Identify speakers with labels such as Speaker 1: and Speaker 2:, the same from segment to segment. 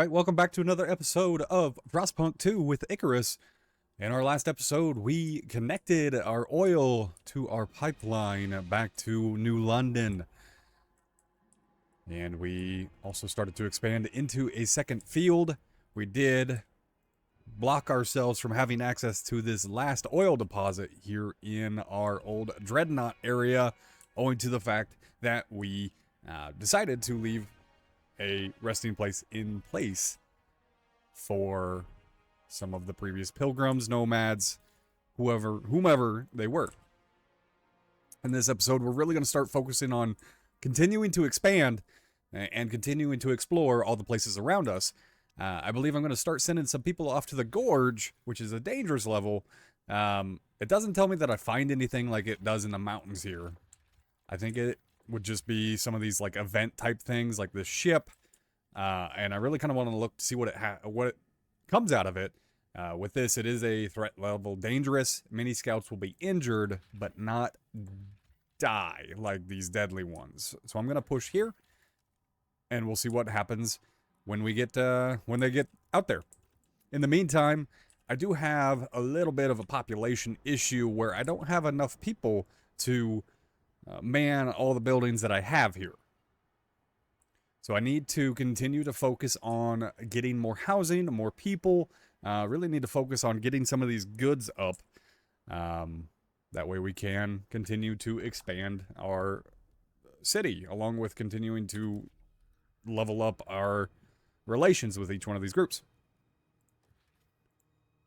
Speaker 1: Alright, welcome back to another episode of Frostpunk 2 with Icarus. In our last episode, we connected our oil to our pipeline back to New London. And we also started to expand into a second field. We did block ourselves from having access to this last oil deposit here in our old Dreadnought area, owing to the fact that we decided to leave a resting place in place for some of the previous pilgrims, nomads, whomever they were. In this episode, we're really going to start focusing on continuing to expand and continuing to explore all the places around us. I believe I'm going to start sending some people off to the Gorge, which is a dangerous level. It doesn't tell me that I find anything like it does in the mountains here. I think it would just be some of these like event type things like this ship. And I really kind of want to look to see what it comes out of it. With this, it is a threat level dangerous. Many scouts will be injured, but not die like these deadly ones. So I'm going to push here, and we'll see what happens when we get when they get out there. In the meantime, I do have a little bit of a population issue where I don't have enough people to man all the buildings that I have here. So I need to continue to focus on getting more housing, more people. Really need to focus on getting some of these goods up. That way we can continue to expand our city, along with continuing to level up our relations with each one of these groups.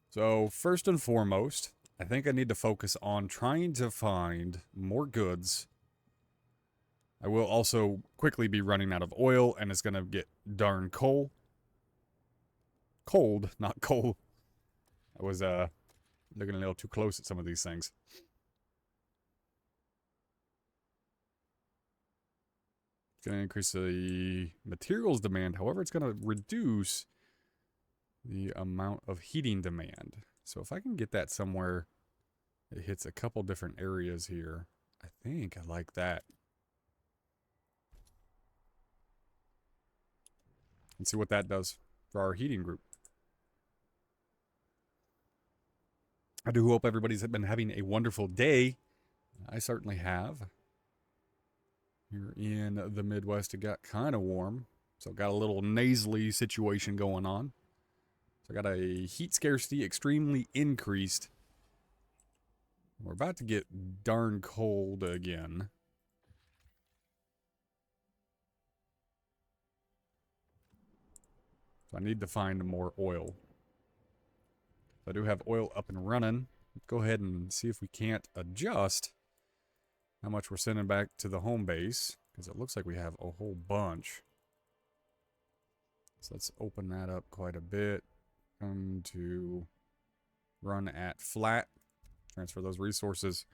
Speaker 1: So first and foremost, I think I need to focus on trying to find more goods. I will also quickly be running out of oil, and it's going to get darn cold, not coal. I was looking a little too close at some of these things. It's going to increase the materials demand. However, it's going to reduce the amount of heating demand. So if I can get that somewhere, it hits a couple different areas here. I think I like that. And see what that does for our heating group. I do hope everybody's been having a wonderful day. I certainly have. Here in the Midwest, it got kind of warm. So got a little nasally situation going on. So I got a heat scarcity extremely increased. We're about to get darn cold again. So I need to find more oil. I do have oil up and running. Let's go ahead and see if we can't adjust how much we're sending back to the home base, because it looks like we have a whole bunch. So let's open that up quite a bit. Come to run at flat. Transfer those resources.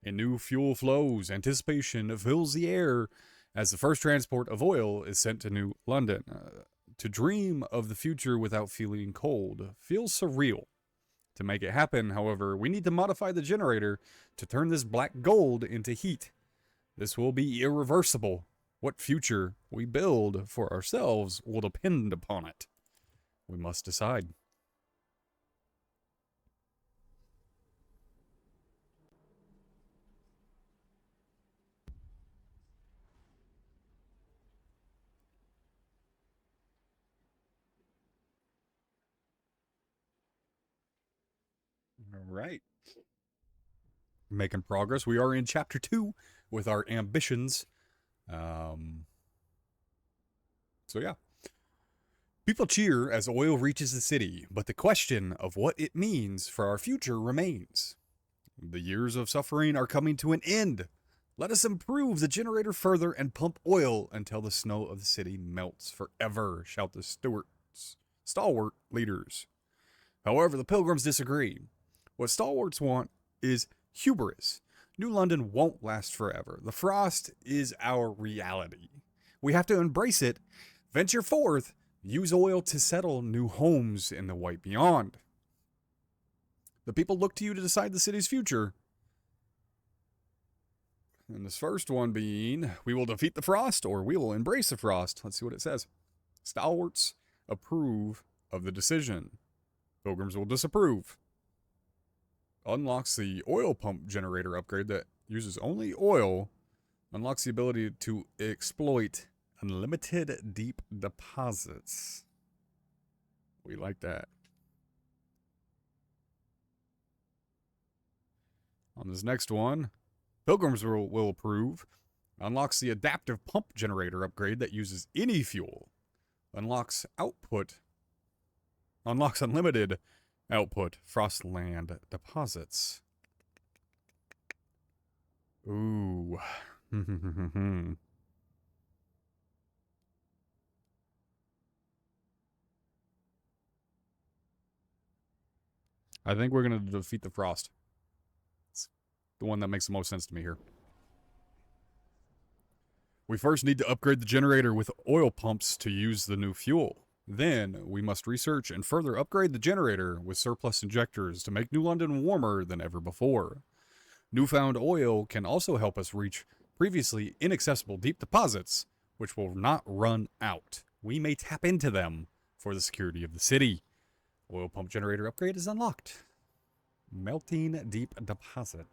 Speaker 1: And new fuel flows. Anticipation fills the air as the first transport of oil is sent to New London. To dream of the future without feeling cold feels surreal. To make it happen, however, we need to modify the generator to turn this black gold into heat. This will be irreversible. What future we build for ourselves will depend upon it. We must decide. All right. Making progress. We are in chapter 2 with our ambitions. So yeah. People cheer as oil reaches the city, but the question of what it means for our future remains. The years of suffering are coming to an end. Let us improve the generator further and pump oil until the snow of the city melts forever, shout the stalwart leaders. However, the pilgrims disagree. What stalwarts want is hubris. New London won't last forever. The frost is our reality. We have to embrace it, venture forth, use oil to settle new homes in the white beyond. The people look to you to decide the city's future. And this first one being, we will defeat the frost or we will embrace the frost. Let's see what it says. Stalwarts approve of the decision. Pilgrims will disapprove. Unlocks the oil pump generator upgrade that uses only oil. Unlocks the ability to exploit unlimited deep deposits. We like that. On this next one, Pilgrims will approve. Unlocks the adaptive pump generator upgrade that uses any fuel. Unlocks unlimited output Frostland deposits. Ooh. I think we're going to defeat the Frost. It's the one that makes the most sense to me here. We first need to upgrade the generator with oil pumps to use the new fuel. Then, we must research and further upgrade the generator with surplus injectors to make New London warmer than ever before. Newfound oil can also help us reach previously inaccessible deep deposits, which will not run out. We may tap into them for the security of the city. Oil pump generator upgrade is unlocked. Melting deep deposit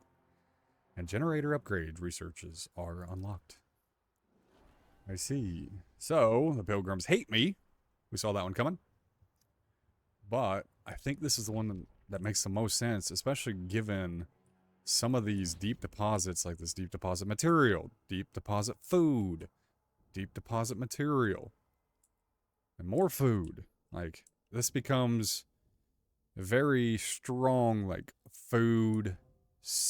Speaker 1: and generator upgrade researches are unlocked. I see. So, the Pilgrims hate me. We saw that one coming. But I think this is the one that makes the most sense, especially given some of these deep deposits, like this deep deposit material, deep deposit food, deep deposit material, and more food. Like, this becomes a very strong, like, food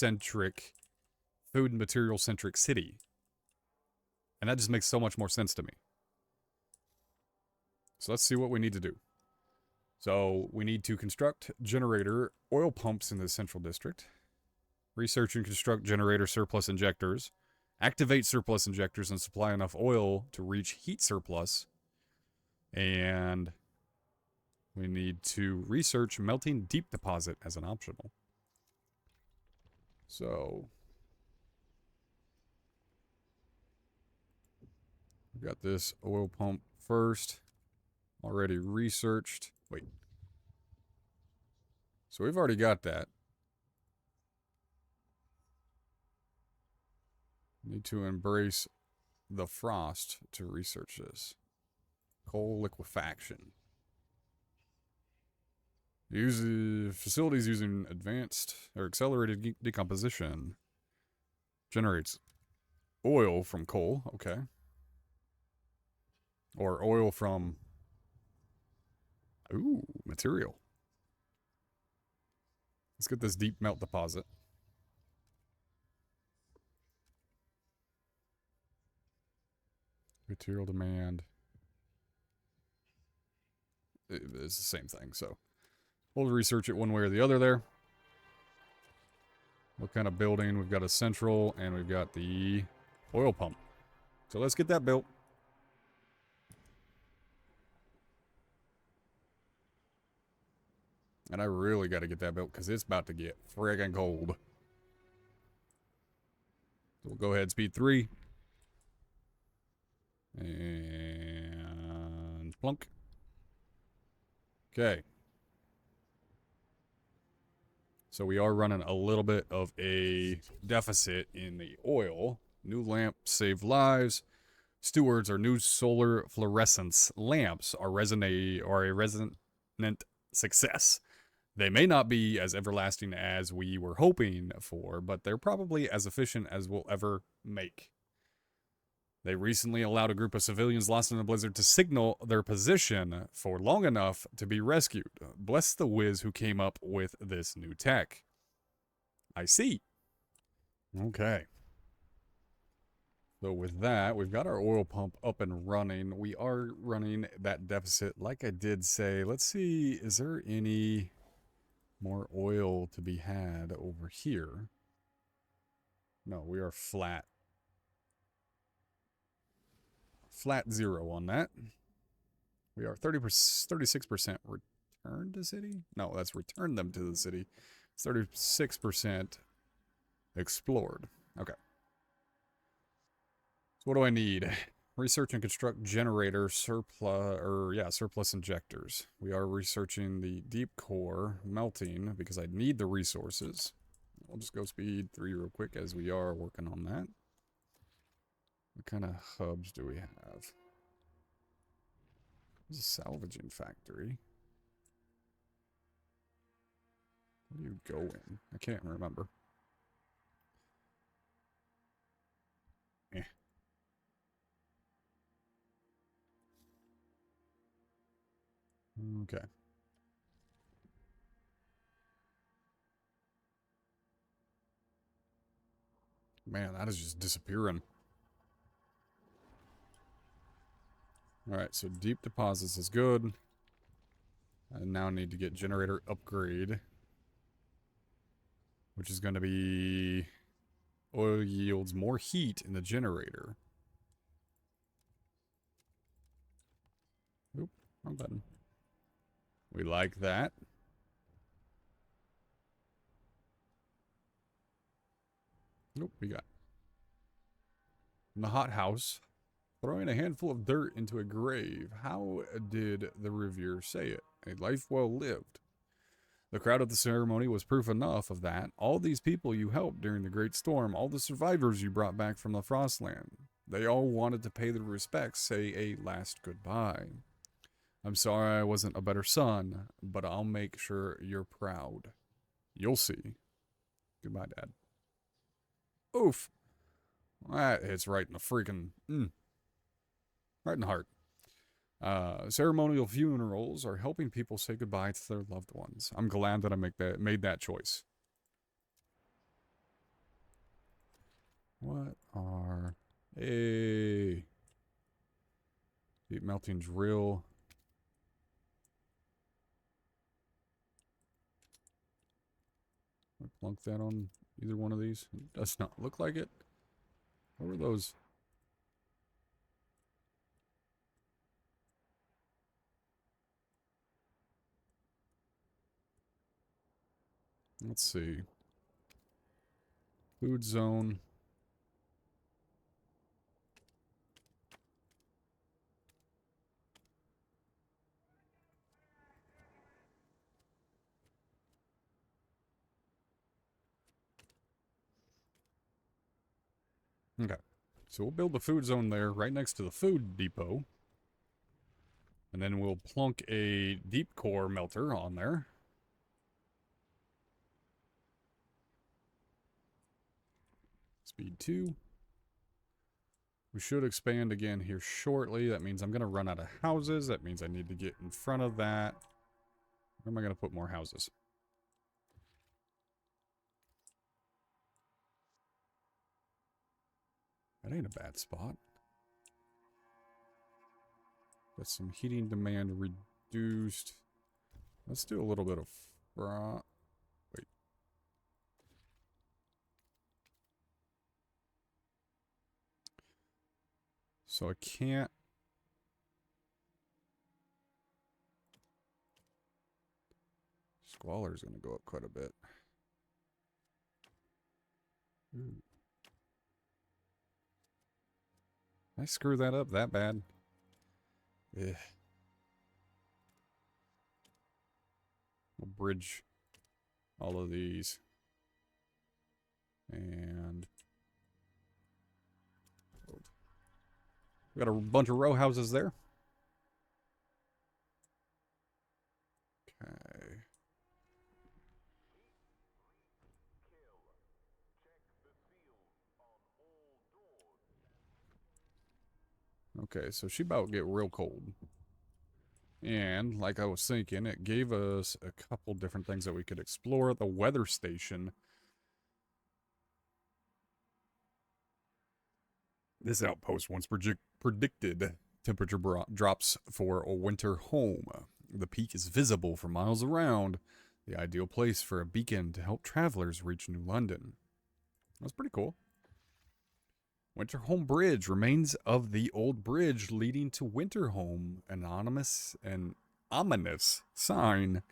Speaker 1: and material-centric city. And that just makes so much more sense to me. So let's see what we need to do. So we need to construct generator oil pumps in the central district. Research and construct generator surplus injectors. Activate surplus injectors and supply enough oil to reach heat surplus. And we need to research melting deep deposit as an optional. So we got this oil pump first. Already researched. Wait. So we've already got that. Need to embrace the frost to research this. Coal liquefaction. Use facilities using advanced or accelerated decomposition. Generates oil from coal. Okay. Or oil from... Ooh, material. Let's get this deep melt deposit. Material demand. It's the same thing, so we'll research it one way or the other there. What kind of building? We've got a central and we've got the oil pump. So let's get that built. And I really got to get that built because it's about to get friggin' cold. So we'll go ahead, speed 3. And plunk. Okay. So we are running a little bit of a deficit in the oil. New lamp save lives. Stewards or new solar fluorescence lamps are a resonant success. They may not be as everlasting as we were hoping for, but they're probably as efficient as we'll ever make. They recently allowed a group of civilians lost in a blizzard to signal their position for long enough to be rescued. Bless the whiz who came up with this new tech. I see. Okay. So with that, we've got our oil pump up and running. We are running that deficit, like I did say. Let's see, is there any more oil to be had over here? No, we are flat. Flat 0 on that. We are 36% return to city? No, that's return them to the city. It's 36% explored. Okay. So what do I need? Research and construct generator surplus injectors. We are researching the deep core melting because I need the resources. I'll just go speed 3 real quick as we are working on that. What kind of hubs do we have? There's a salvaging factory. Where do you go in? I can't remember. Eh. Okay. Man, that is just disappearing. Alright, so deep deposits is good. I now need to get generator upgrade. Which is going to be... Oil yields more heat in the generator. Oop, wrong button. We like that. Nope, we got... In the hothouse, throwing a handful of dirt into a grave. How did the reviewer say it? A life well lived. The crowd at the ceremony was proof enough of that. All these people you helped during the Great Storm, all the survivors you brought back from the Frostland, they all wanted to pay their respects, say a last goodbye. I'm sorry I wasn't a better son, but I'll make sure you're proud. You'll see. Goodbye, Dad. Oof. That hits right in the freaking... right in the heart. Ceremonial funerals are helping people say goodbye to their loved ones. I'm glad that I made that choice. What are... Hey. Deep melting drill. I plunk that on either one of these? It does not look like it. What were those? Let's see. Food zone. Okay. So we'll build the food zone there right next to the food depot. And then we'll plunk a deep core melter on there. Speed 2. We should expand again here shortly. That means I'm going to run out of houses. That means I need to get in front of that. Where am I going to put more houses? That ain't a bad spot. Got some heating demand reduced. Let's do a little bit of... Wait. So I can't... Squalor is going to go up quite a bit. Ooh. Did I screw that up that bad? Ugh. We'll bridge all of these. And... we got a bunch of row houses there. Okay. Okay, so she about to get real cold. And, like I was thinking, it gave us a couple different things that we could explore at the weather station. This outpost once predicted temperature drops for a winter home. The peak is visible for miles around. The ideal place for a beacon to help travelers reach New London. That's pretty cool. Winterholme Bridge remains of the old bridge leading to Winterholme. An ominous sign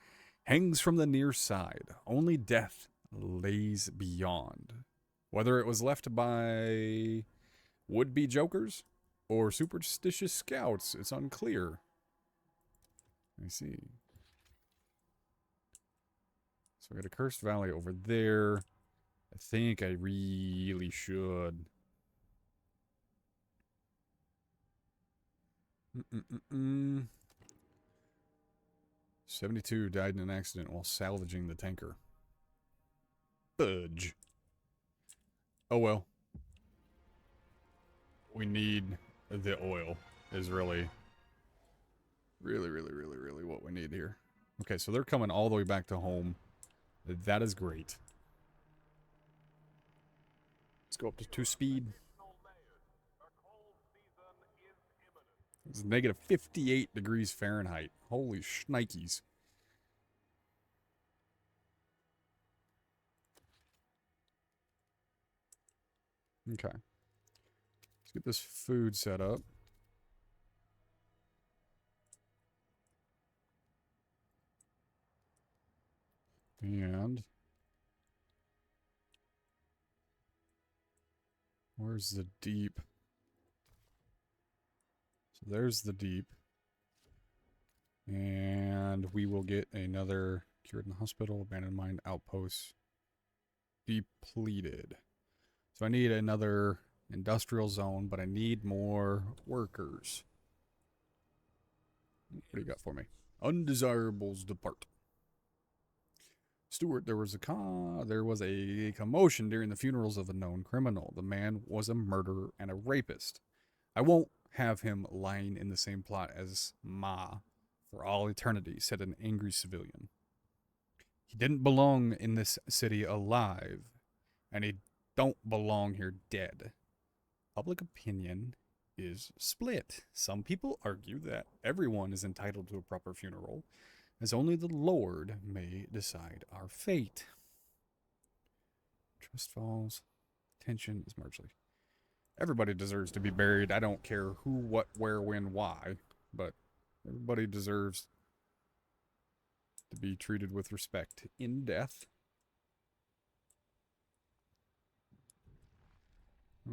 Speaker 1: hangs from the near side. Only death lays beyond. Whether it was left by would-be jokers or superstitious scouts. It's unclear. I see. So we got a cursed valley over there. I think I really should. 72 died in an accident while salvaging the tanker. Fudge. Oh well. We need the oil is really what we need here. Okay, so they're coming all the way back to home. That is great. Let's go up to 2 speed. It's negative 58 degrees Fahrenheit. Holy shnikes. Okay. Let's get this food set up. And where's the deep? So there's the deep. And we will get another cured in the hospital, abandoned mine outpost depleted. So I need another industrial zone, but I need more workers. What do you got for me? Undesirables depart. Stewart, there was a commotion during the funerals of a known criminal. The man was a murderer and a rapist. I won't have him lying in the same plot as Ma for all eternity, said an angry civilian. He didn't belong in this city alive, and he don't belong here dead. Public opinion is split. Some people argue that everyone is entitled to a proper funeral, as only the Lord may decide our fate. Trust falls. Tension is marginally. Everybody deserves to be buried. I don't care who, what, where, when, why, but everybody deserves to be treated with respect in death.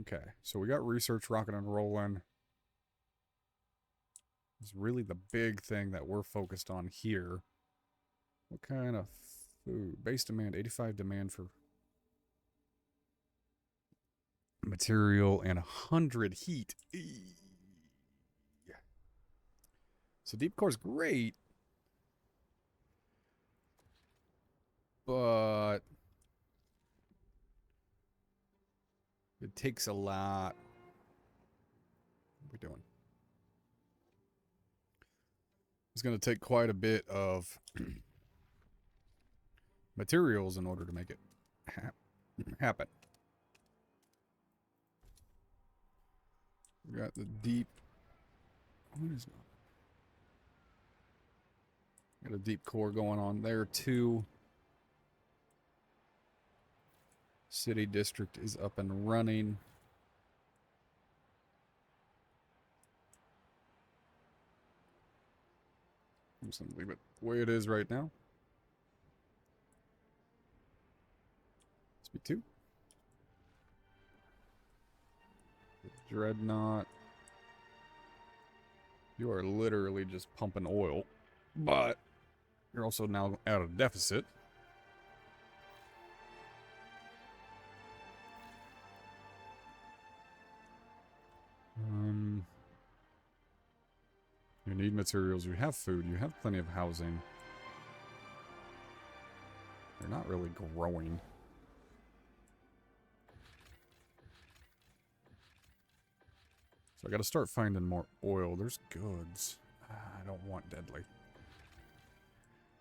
Speaker 1: Okay, so we got research rocking and rolling. It's really the big thing that we're focused on here. What kind of food? Base demand, 85 demand for material and 100 heat. So deep core is great, but it takes a lot. What are we doing? It's going to take quite a bit of materials in order to make it happen. We got the deep. What is not? Got a deep core going on there too. City district is up and running. I'm just gonna leave it the way it is right now. Speed 2. Dreadnought. You are literally just pumping oil, but you're also now out of deficit. You need materials, you have food, you have plenty of housing. You're not really growing. So I gotta start finding more oil. There's goods. I don't want deadly.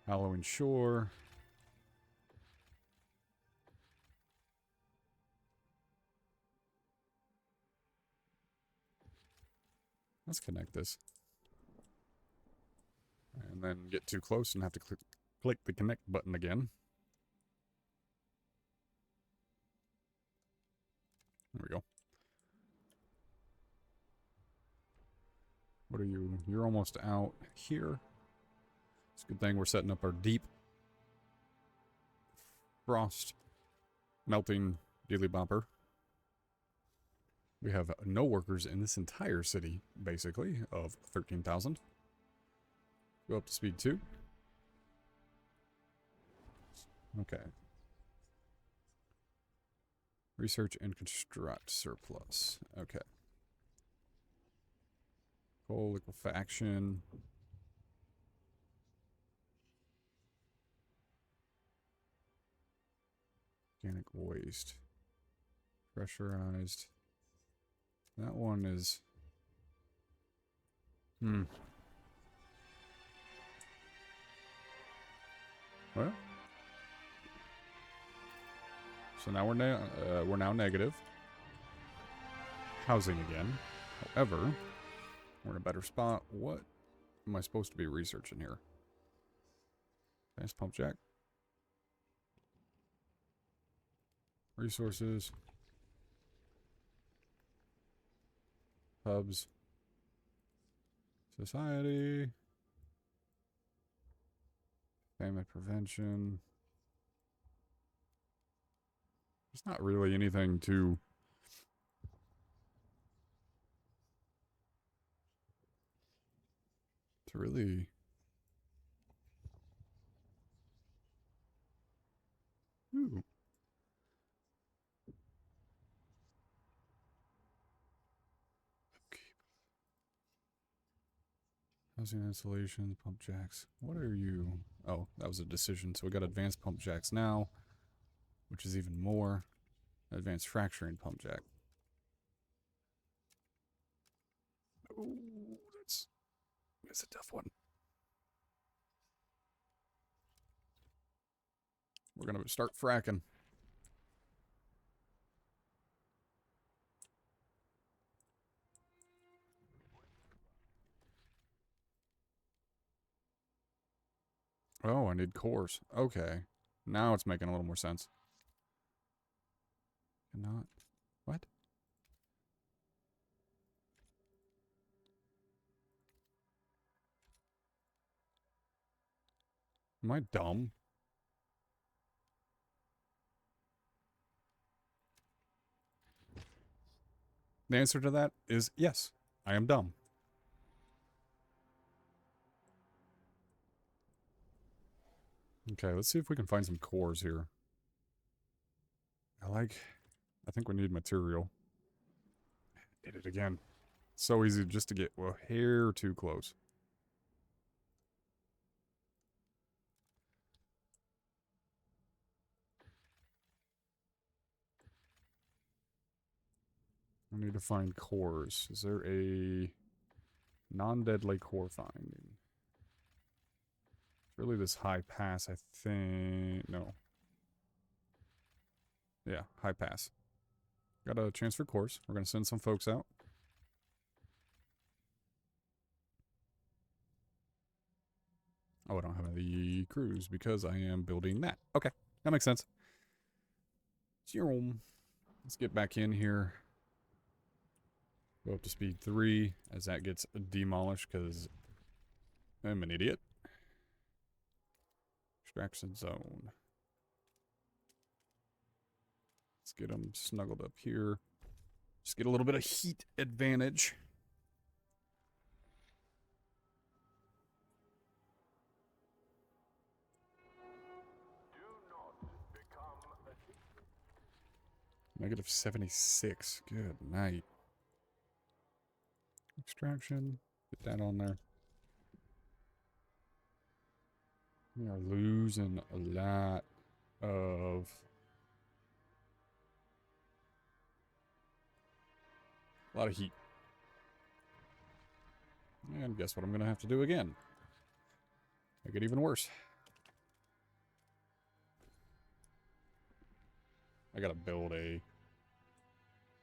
Speaker 1: Halloween Shore. Let's connect this. And then get too close and have to click the connect button again. There we go. What are you? You're almost out here. It's a good thing we're setting up our deep frost melting dealy bopper. We have no workers in this entire city, basically, of 13,000. Go up to speed 2. Okay. Research and construct surplus. Okay. Coal liquefaction. Organic waste. Pressurized. That one is... Well. So now we're now negative. Housing again. However, we're in a better spot. What am I supposed to be researching here? Advanced pump jack. Resources. Hubs. Society. Famine prevention. There's not really anything to really... Ooh. Okay. Housing installations, pump jacks. What are you? Oh, that was a decision. So we got advanced pump jacks now, which is even more. Advanced fracturing pump jack. Oh, that's a tough one. We're gonna start fracking. Oh, I need cores. Okay. Now it's making a little more sense. Cannot. What? Am I dumb? The answer to that is yes. I am dumb. Okay, let's see if we can find some cores here. I think we need material. Did it again. So easy just to get a hair too close. I need to find cores. Is there a non-deadly core finding? It's really this high pass, I think. No. Yeah, high pass. Got a transfer cores. We're going to send some folks out. Oh, I don't have the crews because I am building that. Okay, that makes sense. Let's get back in here. Go up to speed 3 as that gets demolished because I'm an idiot. Extraction zone. Let's get them snuggled up here. Just get a little bit of heat advantage. Negative 76. Good night. Extraction. Get that on there. We are losing a lot of... heat. And guess what I'm going to have to do again? Make it even worse. I got to build a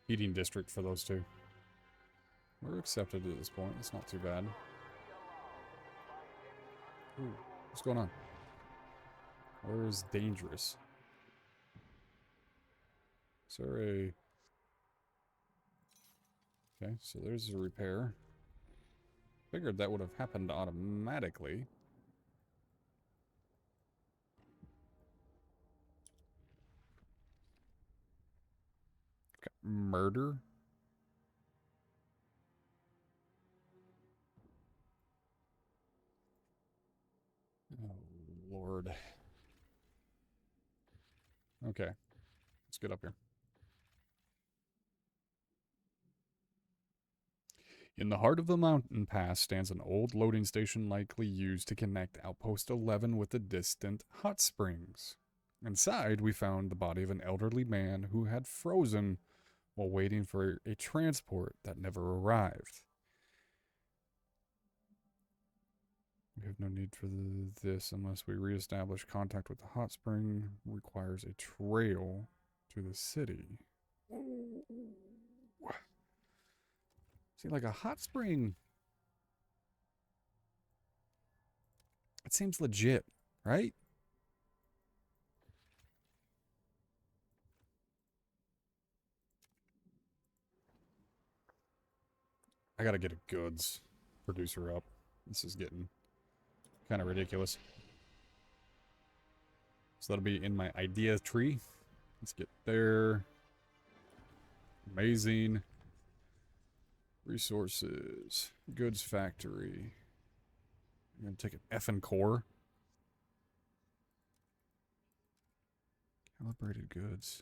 Speaker 1: heating district for those two. We're accepted at this point. It's not too bad. Ooh, what's going on? Where is dangerous? Is there a... Okay, so there's a repair. Figured that would have happened automatically. Okay, murder. Lord. Okay. Let's get up here. In the heart of the mountain pass stands an old loading station likely used to connect Outpost 11 with the distant hot springs. Inside, we found the body of an elderly man who had frozen while waiting for a transport that never arrived. We have no need for this unless we reestablish contact with the hot spring. Requires a trail to the city. See, like a hot spring. It seems legit, right? I gotta get a goods producer up. This is getting kind of ridiculous. So that'll be in my idea tree. Let's get there. Amazing. Resources. Goods factory. I'm gonna take an effing core. Calibrated goods.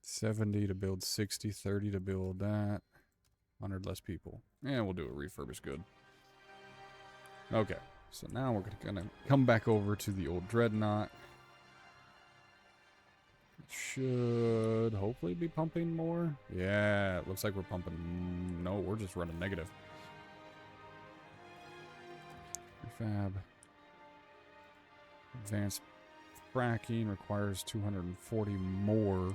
Speaker 1: 70 to build 60, 30 to build that. 100 less people. And we'll do a refurbished good. Okay, so now we're gonna come back over to the old dreadnought. It should hopefully be pumping more. Yeah, it looks like we're pumping. No, we're just running negative. Refab. Advanced fracking requires 240 more.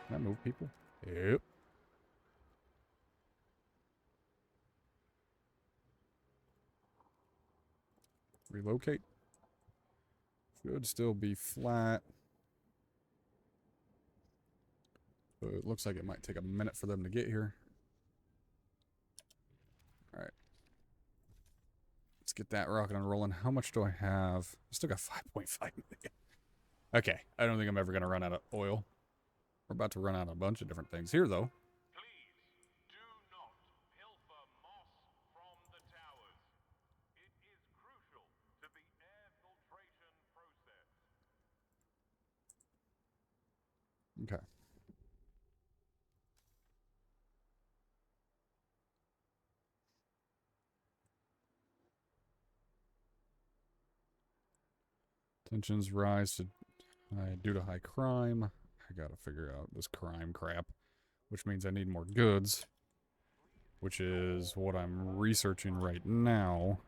Speaker 1: Can I move people? Yep. Relocate. Should still be flat. But it looks like it might take a minute for them to get here. Alright. Let's get that rocking and rolling. How much do I have? I still got 5.5 million. Okay, I don't think I'm ever going to run out of oil. We're about to run out of a bunch of different things here, though.
Speaker 2: Please do not pilfer moss from the towers. It is crucial to the air filtration process.
Speaker 1: Okay. Tensions rise due to high crime. I gotta figure out this crime crap, which means I need more goods, which is what I'm researching right now.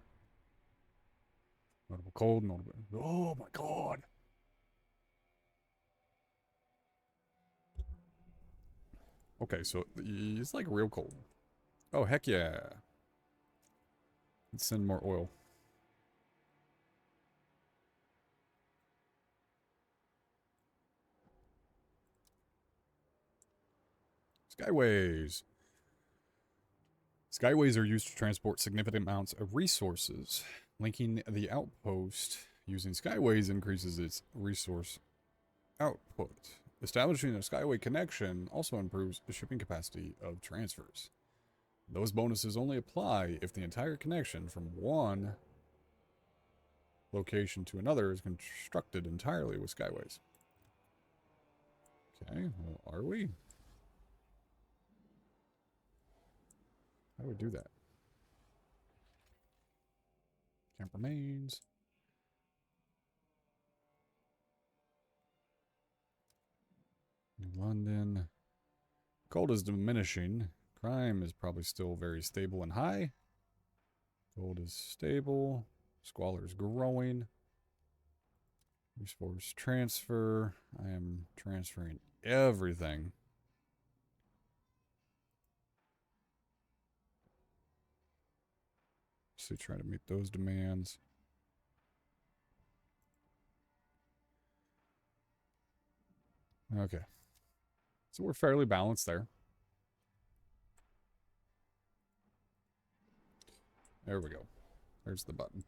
Speaker 1: Notable cold, notable. Oh my god! Okay, so it's like real cold. Oh, heck yeah. Let's send more oil. Skyways. Skyways are used to transport significant amounts of resources. Linking the outpost using skyways increases its resource output. Establishing a skyway connection also improves the shipping capacity of transfers. Those bonuses only apply if the entire connection from one location to another is constructed entirely with skyways. Okay, well, are we? How do we do that? Camp remains. London. Gold is diminishing. Crime is probably still very stable and high. Gold is stable. Squalor is growing. Resource transfer. I am transferring everything. So try to meet those demands. Okay. So we're fairly balanced there. There we go. There's the button.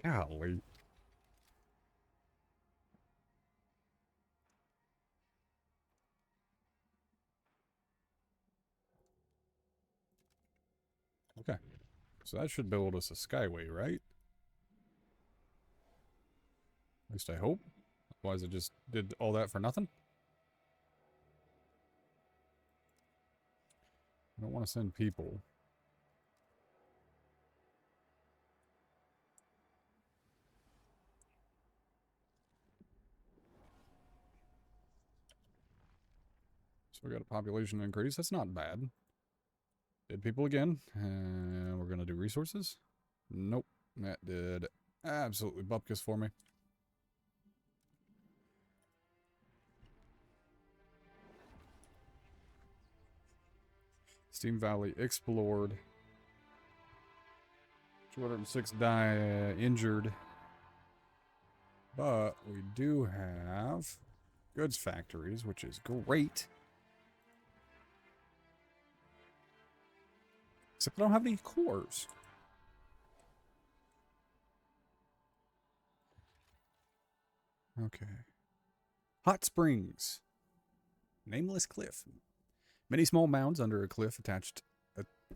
Speaker 1: Golly. Okay. So that should build us a skyway, right? At least I hope. Otherwise, it just did all that for nothing. I don't want to send people. So we got a population increase. That's not bad. Did people again. And we're going to do resources. Nope. That did absolutely bupkis for me. Steam Valley explored. 206 injured. But we do have goods factories, which is great. Except I don't have any cores. Okay. Hot springs. Nameless cliff. Many small mounds under a cliff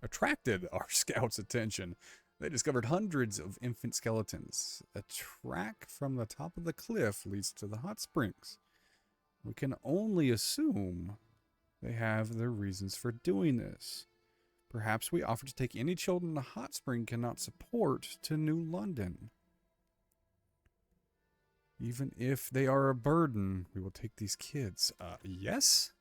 Speaker 1: attracted our scouts' attention. They discovered hundreds of infant skeletons. A track from the top of the cliff leads to the hot springs. We can only assume they have their reasons for doing this. Perhaps we offer to take any children the hot spring cannot support to New London. Even if they are a burden, we will take these kids. Yes?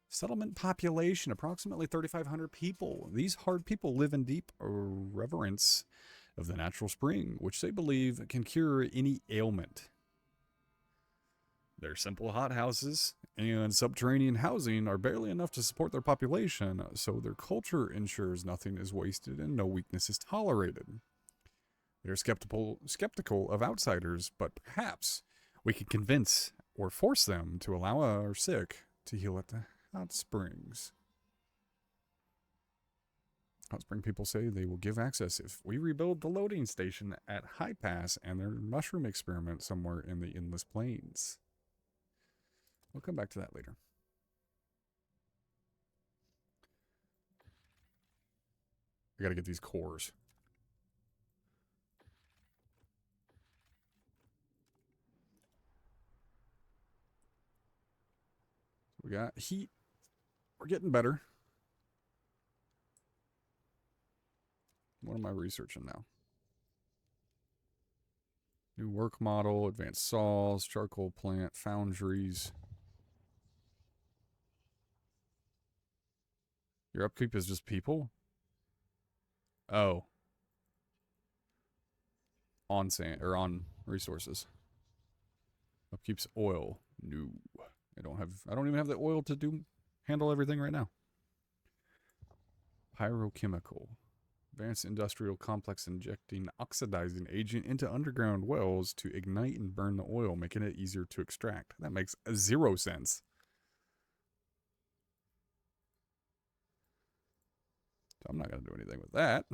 Speaker 1: Settlement population, approximately 3,500 people. These hard people live in deep reverence of the natural spring, which they believe can cure any ailment. Their simple hothouses and subterranean housing are barely enough to support their population, so their culture ensures nothing is wasted and no weakness is tolerated. They're skeptical of outsiders, but perhaps we can convince or force them to allow our sick to heal at the hot springs. Hot spring people say they will give access if we rebuild the loading station at High Pass and their mushroom experiment somewhere in the Endless Plains. We'll come back to that later. I gotta get these cores. We got heat. We're getting better. What am I researching now? New work model, advanced saws, charcoal plant, foundries. Your upkeep is just people? Oh. On sand or on resources. Upkeep's oil. No. I don't even have the oil to handle everything right now. Pyrochemical. Advanced industrial complex injecting oxidizing agent into underground wells to ignite and burn the oil, making it easier to extract. That makes 0 sense. So I'm not going to do anything with that.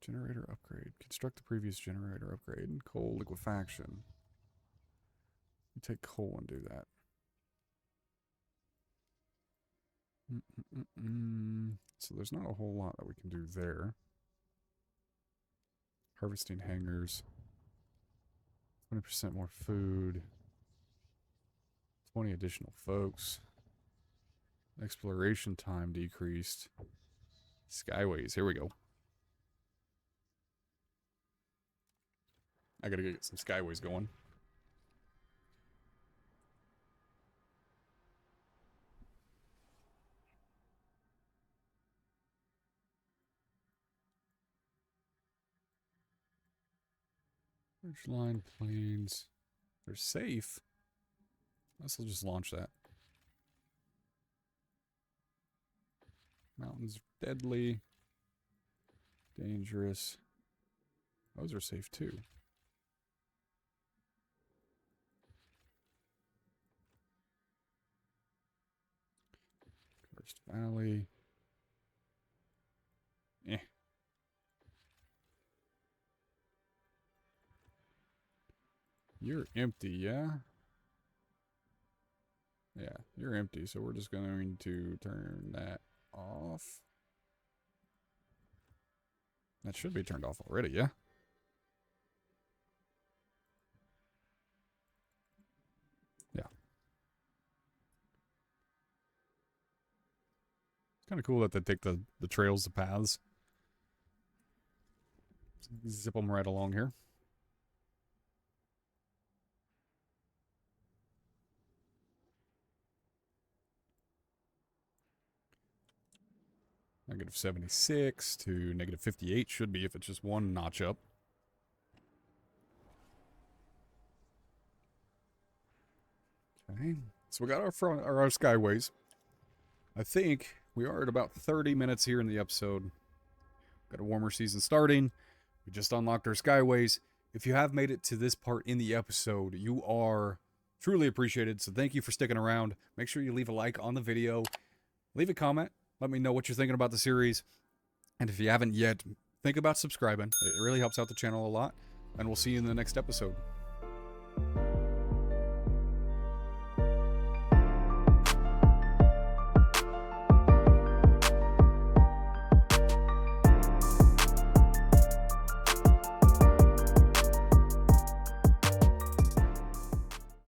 Speaker 1: Generator upgrade. Construct the previous generator upgrade. Coal liquefaction. You take coal and do that. So there's not a whole lot that we can do there. Harvesting hangars. 20% more food. 20 additional folks. Exploration time decreased. Skyways. Here we go. I gotta get some skyways going. Ridgeline planes. They're safe. Let's just launch that. Mountains deadly. Dangerous. Those are safe too. First Valley. Eh. You're empty, yeah? Yeah, you're empty, so we're just going to turn that off. That should be turned off already, yeah? Yeah. It's kind of cool that they take the trails, the paths. Zip them right along here. Negative 76 to negative 58 should be if it's just one notch up. Okay, so we got our skyways. I think we are at about 30 minutes here in the episode. Got a warmer season starting. We just unlocked our skyways. If you have made it to this part in the episode, you are truly appreciated. So thank you for sticking around. Make sure you leave a like on the video. Leave a comment. Let me know what you're thinking about the series. And if you haven't yet, think about subscribing. It really helps out the channel a lot. And we'll see you in the next episode.